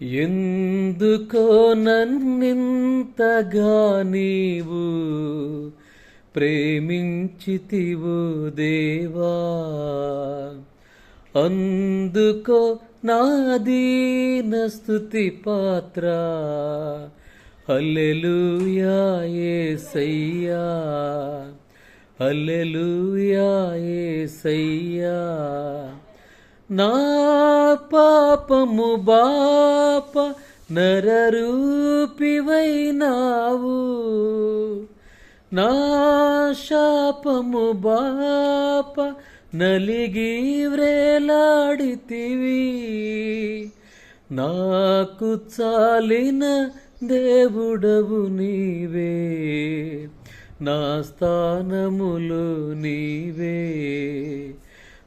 ఎందుకో నన్నింతగా నీవు ప్రేమించితివు దేవా, అందుకో నా దీన స్తుతి పాత్ర. హల్లెలూయా యేసయ్యా, హల్లెలూయా యేసయ్యా. నా పాపము బాప నరరూపివైనావు, నా శాపము బాప నలిగి వ్రేలాడితివి. నాకు చాలిన దేవుడవు నీవే, నా స్థానములు నీవే.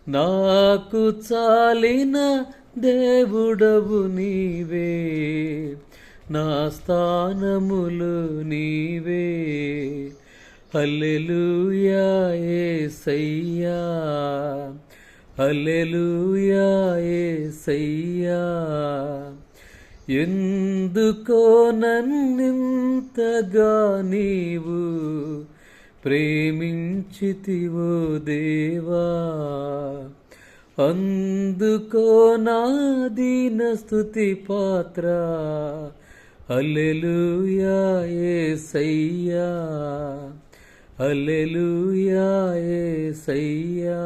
నాకు చాలిన దేవుడవు నీవే, నా స్థానములు నీవే. హల్లెలూయా యేసయ్యా, హల్లెలూయా యేసయ్యా. ఎందుకో నన్నింతగా నీవు ప్రేమించితివో దేవా, అందుకో నా దీన స్తుతి పాత్ర. హల్లెలూయా యేసయ్యా, హల్లెలూయా యేసయ్యా.